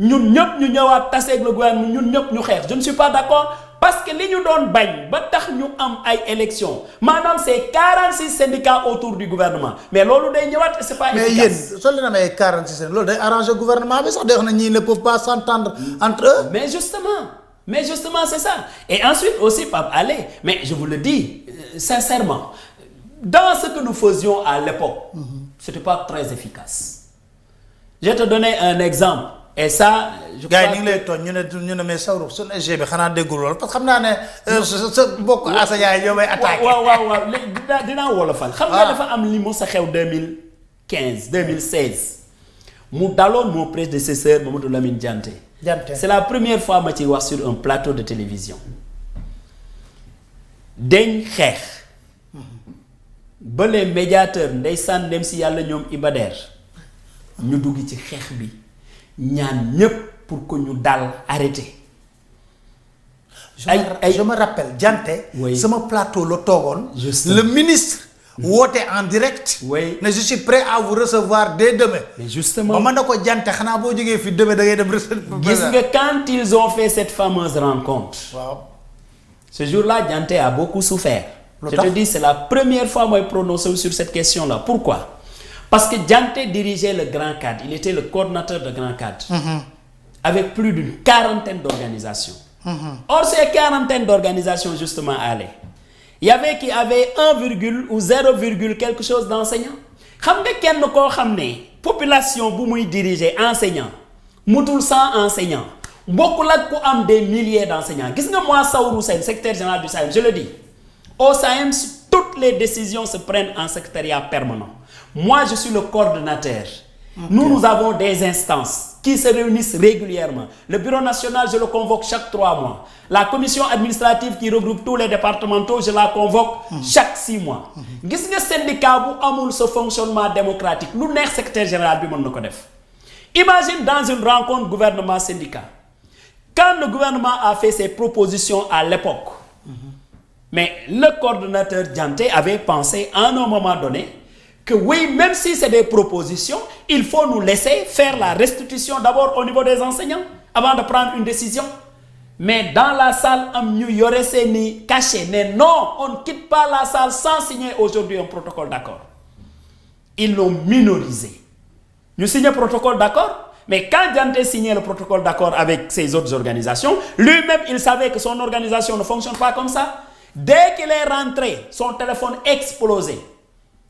S1: ñun ñëpp ñu ñëwaat taseeg le gouvernement ñun ñëpp ñu xeex je ne suis pas d'accord. Parce que li ñu doon bañ ba tax ñu am ay élections maanaam c'est 46 syndicats autour du gouvernement mais loolu day ñëwaat c'est pas efficace.
S2: mais yéen soo leen amee 46 loolu day arranger gouvernement bi sax day wax na ñii ne peuvent pas s'entendre entre eux.
S1: mais justement c'est ça et ensuite aussi Pape Alé mais je vous le dis sincèrement dans ce que nous faisions à l'époque c'était pas très efficace. Je te donnais un exemple et ça. je
S2: gars
S1: crois
S2: yi ñu ngi lay tooñ ñu ne mais Saourou suñu SG bi xanaa déggul lool parce que xam naa ne sa mbokk enseignant yi ñoo may attaqué.
S1: waaw léegi dinaa wolofal. xam nga dafa am li mos a xew 2015 2016 mu daloon mon prédécesseur Mamadou Lamine Dianté. c'est la première fois ma ci wax sur un plateau de télévision. dañ xeex. ba les médiateurs ndeysaan dem si yàlla ñoom Ibader ñu dugg ci xeex bi ñaan ñépp pour que ñu dal arrêté.
S2: je me rappelle Dianté. sama plateau la toogoon. le ministre. woote en direct.
S1: oui
S2: ne je suis prêt à vous recevoir dès demain.
S1: mais justement
S2: ba mën na ko Dianté xanaa boo jógee fi demain da ngay dem recevoir.
S1: gis nga quand ils ont fait cette fameuse rencontre.
S2: waaw.
S1: ce jour-là Dianté a beaucoup souffert. je te dis c'est la première fois mooy prononcé sur cette question-là. Pourquoi? Parce que Dianté dirigeait le Grand Cadre, il était le coordonnateur de Grand Cadre. Avec plus d'une quarantaine d'organisations. Or ces quarantaine d'organisations justement allaient. Il y avait qui avait 1, ou 0, quelque chose d'enseignants. Xam nga kenn koo xam ne population bu muy diriger enseignant mutul 100 enseignants bokkul ak ku am des milliers d'enseignants. Gis nga moi Saourou Sène secrétaire général du SAEMS, je le dis. Au SAEMS, toutes les décisions se prennent en secrétariat permanent. Moi, je suis le coordonnateur. Nous avons des instances qui se réunissent régulièrement. Le bureau national, je le convoque chaque 3 mois. La commission administrative qui regroupe tous les départementaux, je la convoque chaque 6 mois. Gis nga syndicat bu amul ce fonctionnement démocratique lu neex secrétaire général bi mën na ko def. Imagine dans une rencontre gouvernement-syndicat. Quand le gouvernement a fait ses propositions à l'époque, mais le coordonnateur Dianté avait pensé à un moment donné que oui, même si c'est des propositions, il faut nous laisser faire la restitution d'abord au niveau des enseignants avant de prendre une décision. Mais dans la salle, am ñu yore seeni caché ne non, on ne quitte pas la salle sans signer aujourd'hui un protocole d'accord. Ils l'ont minorisé. Ñu signé protocole d'accord, mais quand Dianté signait le protocole d'accord avec ses autres organisations, lui-même il savait que son organisation ne fonctionne pas comme ça. Dès qu'il est rentré, son téléphone explosait.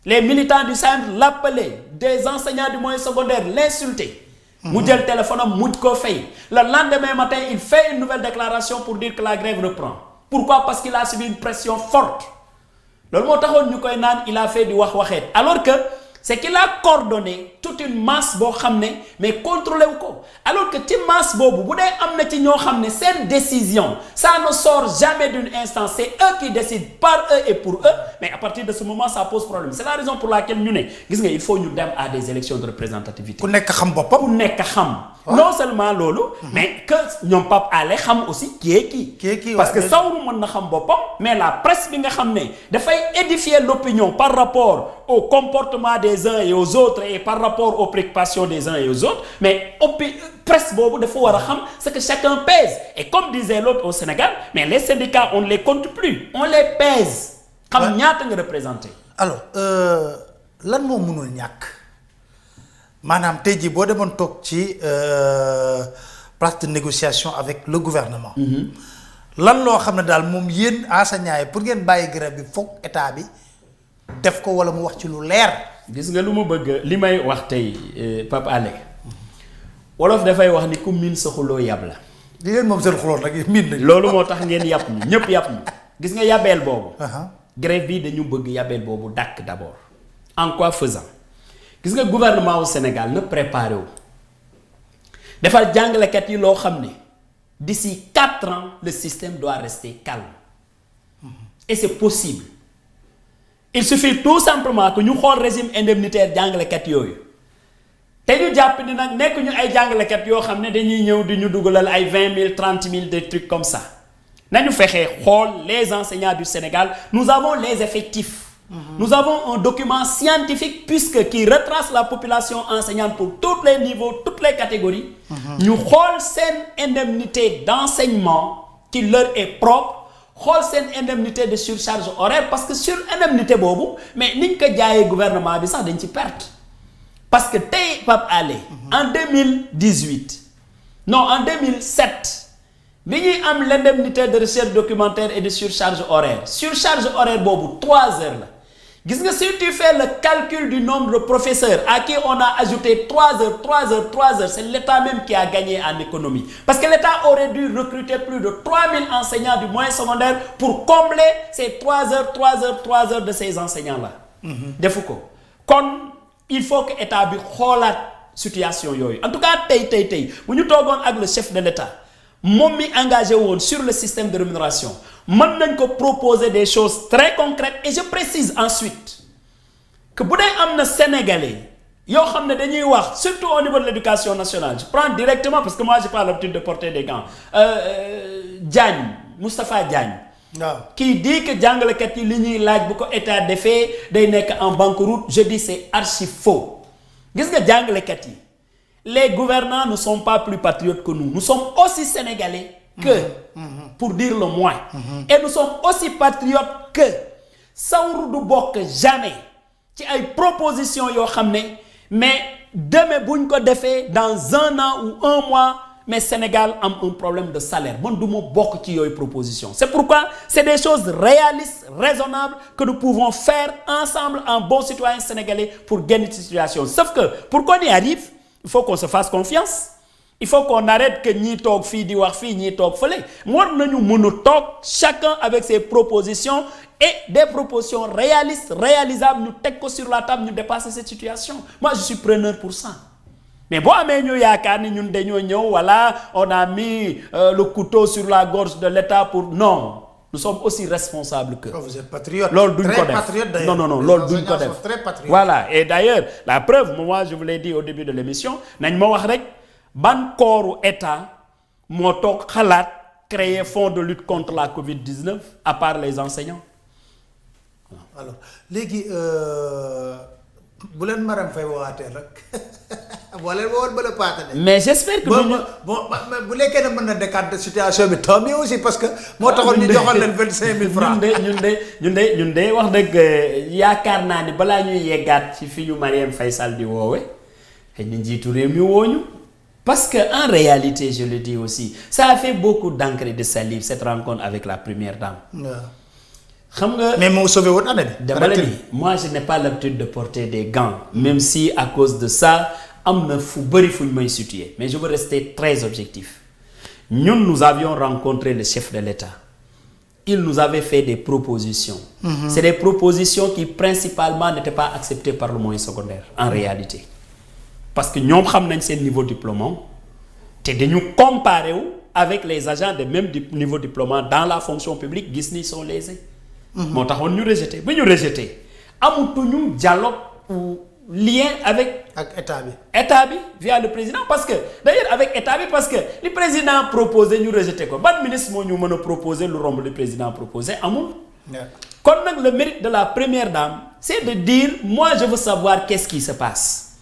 S1: Les militants du SAEMS l'appelaient, des enseignants du moyen secondaire l'insultaient. mu jël téléphone am mujj koo fay. Le lendemain matin, il fait une nouvelle déclaration pour dire que la grève reprend. Pourquoi? Parce qu'il a subi une pression forte. loolu moo taxoon ñu koy naan il a fait du wax waxeet alors que c'est qu'il a coordonné toute une masse boo xam ne mais contrôlé wu ko alors que ci masse boobu bu dee am na ci ñoo xam ne seen décision ça ne sort jamais d'une instance, c'est eux qui décident par eux et pour eux, mais à partir de ce moment ça pose problème. C'est la raison pour laquelle ñu ne gis nga il faut ñu dem à des élections de représentativité.
S2: ku nekk xam boppam.
S1: ku nekk xam. non seulement loolu. mais que ñoom Pape Alé xam aussi qui est qui. parce que Saourou mën na xam boppam. mais la presse bi nga xam ne dafay édifier l'opinion par rapport au comportement des uns et aux autres et par rapport aux préoccupations des uns et aux autres, mais presse boobu dafa war a xam ce que chacun pèse. Et comme disait l'autre au Sénégal, mais les syndicats on ne les compte plus, on les pèse. xam ñaata nga représenté.
S2: alors lan moo mënul ñàkk maanaam tey jii boo demoon toog ci place de négociation avec le gouvernement. lan loo xam ne daal moom yéen enseignants yi pour ngeen bàyyi grève bi foog état bi def ko wala mu wax ci lu leer.
S1: gis nga lu mu bëgg li may wax tey Pape Alé wolof dafay wax ni ku miin sa xuloo yab la.
S2: di leen moom seen xuloo nag miin nañ.
S1: loolu moo tax ngeen yàpp ñu ñëpp yàpp ñu gis nga yabeel boobu. grève bi dañu bëgg yabeel boobu dàkk d'abord. En quoi faisant gis nga gouvernement au Sénégal na préparé wu defal jàngalekat yi loo xam ne d'ici 4 ans le système doit rester calme et c'est possible. Il suffit tout simplement que ñu xool régime indemnitaire jàngalekat yooyu te ñu jàpp ni nag nekk ñu ay jàngalekat yoo xam ne dañuy ñëw di ñu dugalal ay 20 000 30 000 des trucs comme ça nañu fexee xool les enseignants du Sénégal. Nous avons les effectifs. Nous avons un document scientifique puisque qui retrace la population enseignante pour tous les niveaux, toutes les catégories. ñu xool seen indemnité d'enseignement qui leur est propre. xool seen indemnité de surcharge horaire parce que sur indemnité boobu mais niñ ko jaayee gouvernement bi sax dañ ci perte parce que tey Pape Alé en 2018 non en 2007 bi ñuy am l'indemnité de recherche documentaire et de surcharge horaire boobu 3 heures la gis nga si tu fais le calcul du nombre de professeurs à qui on a ajouté 3 heures, c'est l'État même qui a gagné en économie. Parce que l'État aurait dû recruter plus de 3000 enseignants du moyen secondaire pour combler ces 3 heures de ces enseignants-là. defu ko kon il faut que l'État bi xoolaat situation yooyu. En tout cas tey bu ñu toogoon ak le chef de l'État moom mi engagé woon sur le système de rémunération mën nañ ko proposer des choses très concrètes et je précise ensuite que bu dee am na Sénégalais yoo xam ne dañuy wax surtout au niveau de l'éducation nationale je prends directement parce que moi j'ai pas l'habitude de porter des gants Diagne Moustapha Diagne qui dit que jàngalekat yi li ñuy laaj bu ko état defee day nekk en banqueroute je dis c'est archi faux gis nga jàngalekat yi les gouvernants ne sont pas plus patriotes que nous sommes aussi sénégalais que pour dire le moins et nous sommes aussi patriotes que sawru du bokk jamais ci ay propositions yoo xam ne mais demain buñ ko defee dans 1 an ou 1 mois mais Sénégal a un problème de salaire man du ma bokk ci yooyu proposition c'est pourquoi c'est des choses réalistes raisonnables que nous pouvons faire ensemble en bons citoyens sénégalais pour gagner cette situation sauf que pour qu'on y arrive il faut qu'on se fasse confiance il faut qu'on arrête que ñii toog fii di wax fii ñii toog fële war nañu mën a toog chacun avec ses propositions et des propositions réalistes réalisables ñu teg ko sur la table ñu dépasser cette situation moi je suis preneur pour ça mais boo amee ñu yaakaar ni ñun dañoo ñëw voilà on a mis le couteau sur la gorge de l'État pour non nous sommes aussi responsables que.
S2: vous êtes patriote.
S1: loolu duñ ko def non loolu duñ ko def. voilà et d'ailleurs la preuve moi je vous l'ai dit au début de l'émission nañ ma wax rek ban kooru État moo toog xalaat créer fonds de lutte contre la Covid-19 à part les enseignants.
S2: alors léegi bu leen Marème Faye woowaatee rek boo leen woowoon ba la paate de.
S1: mais j'espère que.
S2: bon bu lekkee ne mën na décanter situation bi tant mieux aussi parce que. moo taxoon ñu joxoon leen 25000 francs.
S1: ñun de wax dëgg yaakaar naa ni balaa ñuy yeggaat ci fi ñu Marième Faye Sall di woowe xëy na njiitu réew mi wooñu parce que en réalité je le dis aussi ça a fait beaucoup d'encre et de salive cette rencontre avec la première dame. xam nga
S2: mais moo sauvé woon année bi.
S1: dama la ni moi je n'ai pas l'habitude de porter des gants même si à cause de ça am na fu bëri fu ñu may situer mais je veux rester très objectif ñun nous avions rencontré le chef de l'État il nous avait fait des propositions. C'est des propositions qui principalement n'étaient pas acceptées par le moyen secondaire en réalité parce que ñoom xam nañ seen niveau diplômant te dañu comparer wu avec les agents de même niveau diplômant dans la fonction publique gis ni sont lésés. moo taxoon ñu rejeté ba ñu rejeté amatuñu dialogue ou lien avec.
S2: ak
S1: état bi via le président parce que d'ailleurs avec état bi parce que li président proposé ñu rejeté ko ban ministre moo ñu mën a proposer lu romb li président proposé amul. kon nag le mérite de la première dame c'est de dire moi je veux savoir qu'est-ce qui se passe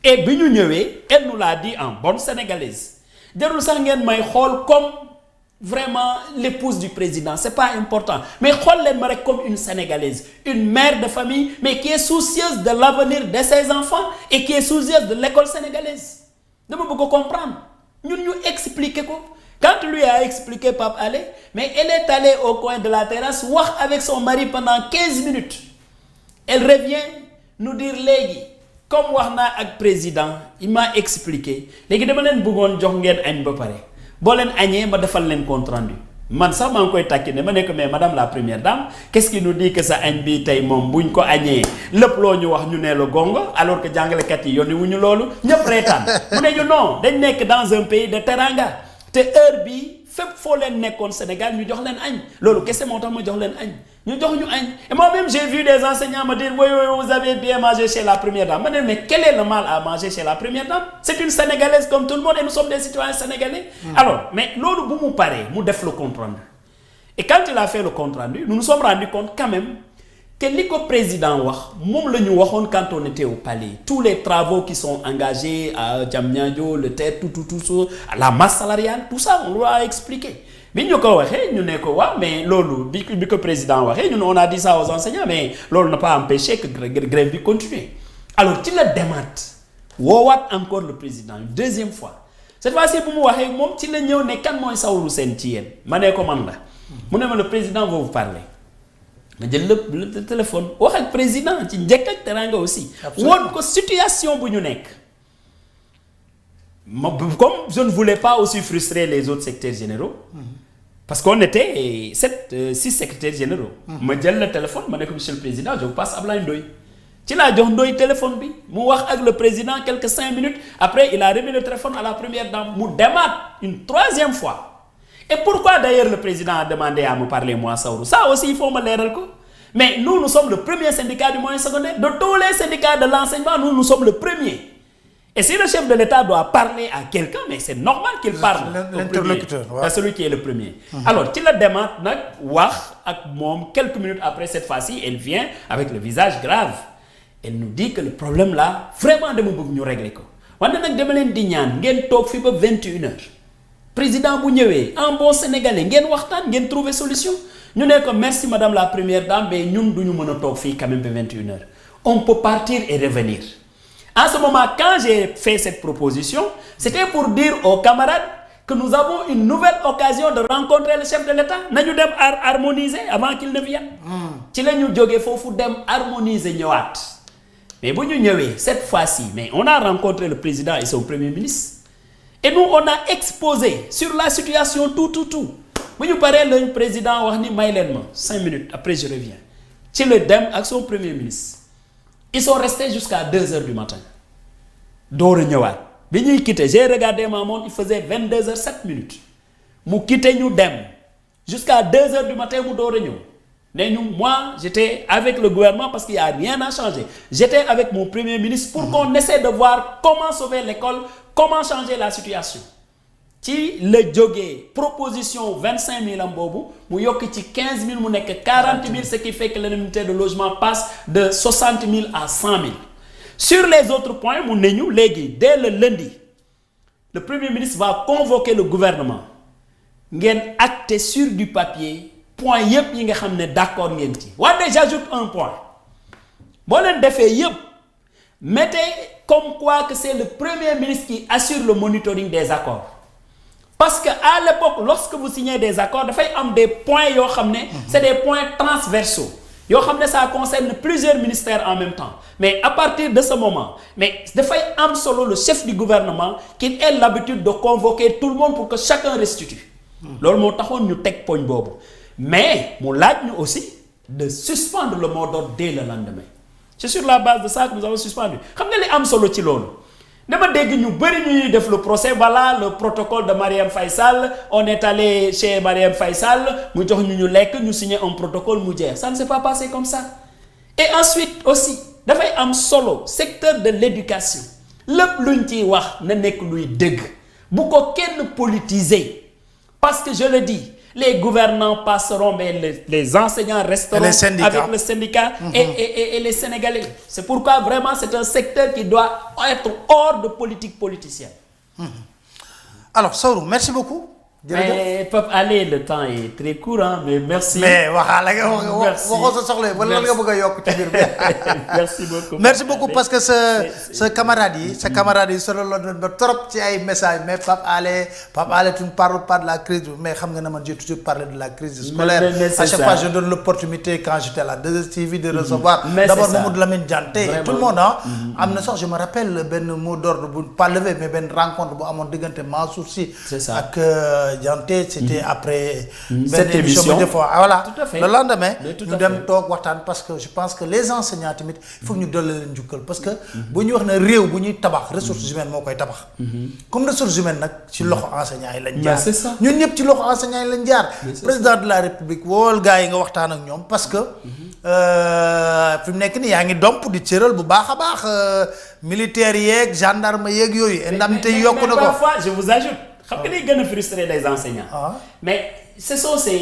S1: et bi ñu ñëwee elle nous l'a dit en bonne sénégalaise jarul sax ngeen may xool comme. Vraiment l'épouse du président c'est pas important mais xool leen ma rek comme une sénégalaise une mère de famille mais qui est soucieuse de l'avenir de ses enfants et qui est soucieuse de l'école sénégalaise dama bëgg ko comprendre ñun ñu expliquer ko quand lui a expliqué Pape Alé mais elle est allée au coin de la terrasse wax avec son mari pendant 15 minutes elle revient nous dire léegi comme wax naa ak président il m'a expliqué léegi dama leen bëggoon jox ngeen añ ba pare boo leen añee ma defal leen compte rendu man sax maa ngi koy tàkki ne ma ne ko mais madame la première dame qu'est-ce qui nous dit que sa añ bi tey moom buñ ko añee lépp loo ñu wax ñu ne la gongo alors que jàngalekat yi yónni wuñu loolu ñëpp reetaan mu ne ñu non dañ nekk dans un pays de teranga te heure bi fépp foo leen nekkoon Sénégal ñu jox leen añ loolu kese moo tax ma jox leen añ ñu jox ñu añ et moi-même j'ai vu des enseignants me dire oui vous avez bien mangé chez la première dame ma ne mais quel est le mal à manger chez la première dame c'est une sénégalaise comme tout le monde et nous sommes des citoyens sénégalais. Alors mais loolu bu mu paree mu def le compte rendu et quand il a fait le compte rendu nous nous sommes rendus compte quand même que li ko président wax moom la ñu waxoon quand on était au palais tous les travaux qui sont engagés à Diamniadio le TER tout ça la masse salariale tout ça on l'a expliqué. bi ñu ko waxee ñu ne ko waaw mais loolu bi ko président waxee ñun on a dit ça aux enseignants mais loolu n'a pas empêché que grève bi continue alors ci la demaat woowaat encore le président une deuxième fois cette fois-ci bu mu waxee moom ci la ñëw ne kan mooy Saourou Sène ci yéen ma ne ko man la mu ne ma le président va vous parler ma jël le téléphone wax ak président ci njëkk ak teraanga aussi. woon ko situation bu ñu nekk. Comme je ne voulais pas aussi frustrer les autres secrétaires généraux. Parce qu'on était 6 secrétaires généraux. ma jël le téléphone ma ne ko monsieur le président je vous passe Ablaye Ndoye. ci laa jox Ndoye téléphone bi mu wax ak le président quelques 5 minutes après il a remis le téléphone à la première dame mu demaat une 3e fois. Et pourquoi d'ailleurs le président a demandé à me parler moi Saourou ça aussi il faut ma leeral ko mais nous sommes le premier syndicat du moyen secondaire de tous les syndicats de l'enseignement nous sommes le premier. Et si le chef de l'État doit parler à quelqu'un mais c'est normal qu'il parle
S2: l'interlocuteur
S1: à celui qui est le premier. Alors ci la demaat nag wax ak moom quelques minutes après cette fois-ci elle vient avec le visage grave. Elle nous dit que le problème là vraiment dama bëgg ñu régler ko wante nag dama leen di ñaan ngeen toog fi ba 21h président bu ñëwee en bon sénégalais ngeen waxtaan ngeen trouver solution ñu ne ko merci madame la première dame mais ñun du ñu mën a toog fii quand même ba 21h on peut partir et revenir. En ce moment quand j'ai fait cette proposition c'était pour dire aux camarades que nous avons une nouvelle occasion de rencontrer le chef de l'État nañu dem harmoniser avant qu'il ne vienne. ci la ñu jógee foofu dem harmoniser ñëwaat. Mais bu ñu ñëwee cette fois-ci mais on a rencontré le président et son premier ministre et nous on a exposé sur la situation tout bu ñu paree le président wax ni may leen ma 5 minutes après je reviens ci le dem ak son premier ministre ils sont restés jusqu'à 2h du matin door a ñëwaat bi ñuy quitter j'ai regardé ma montre il faisait 22h07 mu quitter ñu dem jusqu'à 2h du matin mu door a ñëw. Mais nous, moi, j'étais avec le gouvernement parce qu'il n'y a rien à changer. J'étais avec mon premier ministre pour qu'on essaie de voir comment sauver l'école, comment changer la situation. Ci le jógee proposition 25 000 am boobu mu yokk ci 15 000 mu nekk 40 000 ce qui fait que l'indemnité de logement passe de 60 000 à 100 000. Sur les autres points mu ne ñu léegi dès le lundi le premier ministre va convoquer le gouvernement ngeen acter sur du papier. Point yëpp yi nga xam ne d'accord ngeen ci wante j'ajoute un point boo leen defee yëpp mettez comme quoi que c'est le premier ministre qui assure le monitoring des accords parce que à l'époque lorsque vous signez des accords dafay am des points yoo xam ne c'est des points transversaux yoo xam ne ça concerne plusieurs ministères en même temps mais à partir de ce moment mais dafay am solo le chef du gouvernement qu'il ait l'habitude de convoquer tout le monde pour que chacun restitue loolu moo taxoon ñu teg poñ boobu. Mais mu laaj ñu aussi de suspendre le mot d'ordre dès le lendemain c'est sur la base de ça que nous avons suspendu xam nga li am solo ci loolu dama dégg ñu bëri ñuy def le procès voilà le protocole de Marième Faye Sall on est allé chez Marième Faye Sall mu jox ñu lekk ñu signer un protocole mu jeex ça ne s'est pas passé comme ça et ensuite aussi dafay am solo secteur de l'éducation lépp luñ ciy wax na nekk luy dëgg bu ko kenn politiser parce que je le dis les gouvernants passeront mais les enseignants resteront avec le syndicat et les Sénégalais. C'est pourquoi vraiment c'est un secteur qui doit être hors de politique politicienne.
S2: Alors Saourou merci beaucoup.
S1: mais Pape Alé le temps est très court hein, mais merci.
S2: mais waxaala nga waxoo sa soxla wala lan nga bëgg a yokk ci biir bi.
S1: merci beaucoup.
S2: merci beaucoup parce que sa camarade yi solo la doon ba trop ci ay messages mais Pape Alé tu ne parles pas de la crise mais xam nga ne man j'ai toujours parlé de la crise scolaire. à chaque fois je donne l'opportunité quand j'étais à la 2STV de recevoir. d'abord Mamadou Lamine Dianté et tout le monde ah. am na sax je me rappelle benn mot d'ordre bu pas levé mais benn rencontre bu amoon diggante Mansour Sy ak Dianté c'était après
S1: cette émission
S2: voilà
S1: tout à fait.
S2: le lendemain ñu dem toog waxtaan parce que je pense que les enseignants tamit il faut ñu dolli leen njukkal parce que bu ñu wax ne réew bu ñuy tabax ressources humaines moo koy tabax comme ressources humaines nag ci loxo enseignants yi lañ jaar ñun ñëpp ci loxo enseignants yi lañ jaar président de la république wool gars yi nga waxtaan ak ñoom parce que fi mu nekk nii yaa ngi domp di cëral bu baax a baax militaires yeeg gendarme yeeg yooyu indemnité yi yokku na ko
S1: parfois je vous ajoute xam nga day gën a frustrer les enseignants. mais ce sont ces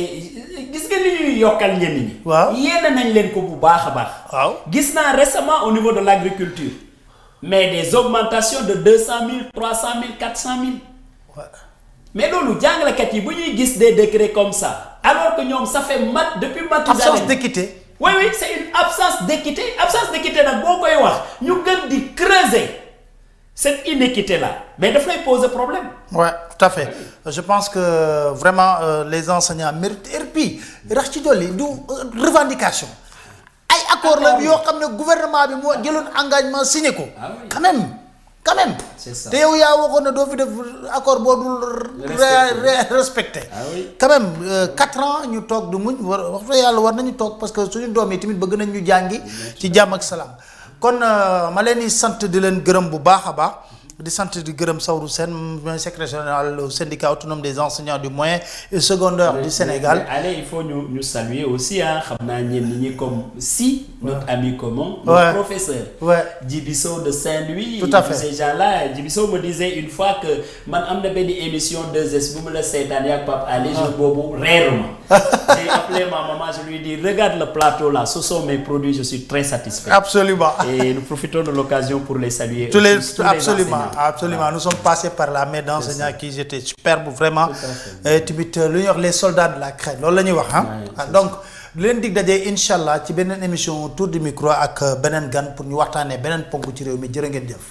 S1: gis nga li ñuy yokkal ñenn ñi.
S2: waaw
S1: yéene nañ leen ko bu baax a baax.
S2: waaw
S1: gis naa récemment au niveau de l'agriculture mais des augmentations de 200 000 300 000 400 000. mais loolu jàngalekat yi bu ñuy gis des décrets comme ça alors que ñoom ça fait depuis
S2: absence d'équité.
S1: oui c'est une absence d'équité nag boo koy wax ñu gën di creuser cette inéquité-là, mais daf lay poser problème.
S2: Ouais, tout à fait. Je pense que vraiment les enseignants méritent et puis rax ci dolli du revendication ay accord la yoo xam ne gouvernement bi moo jëloon engagement signé ko.
S1: Ah oui.
S2: quand même.
S1: C'est ça.
S2: te yow yaa waxoon ne doo fi def accord boo dul respecté.
S1: Ah oui.
S2: quand même 4 ans ñu toog du muñ war wax fa yàlla war nañu toog parce que suñu doom yi tamit bëgg nañ ñu jàngi ci jàmm ak salaam kon ma leen di sant di leen gërëm bu baax a baax di sant di gërëm Saourou Sène mooy secrétaire général au syndicat autonome des enseignants du moyen et secondaire du Sénégal.
S1: Mais allez, il faut nous saluer aussi hein xam naa ñenn ñi comme si notre ami commun notre professeur Djibiso de Saint-Louis.
S2: Tout à fait.
S1: Ces gens-là Djibiso me disait une fois que man am na benn émission 2S bu mu la seetaan ak Pape Alé jour boobu reeruma. J'ai appelé ma maman, je lui ai dit regarde le plateau là, ce sont mes produits, je suis très satisfait.
S2: Absolument.
S1: Et nous profitons de l'occasion pour les saluer.
S2: Tous les
S1: enseignants.
S2: Absolument. Nous sommes passés par la main d'enseignants qui étaient superbes vraiment. Et tamit lu ñuy wax les soldats de la crème loolu la ñuy wax donc leen dig dajee incha allah ci beneen émission autour du micro ak beneen gan pour ñu waxtaanee beneen ponk ci réew mi jërë ngeen jëf.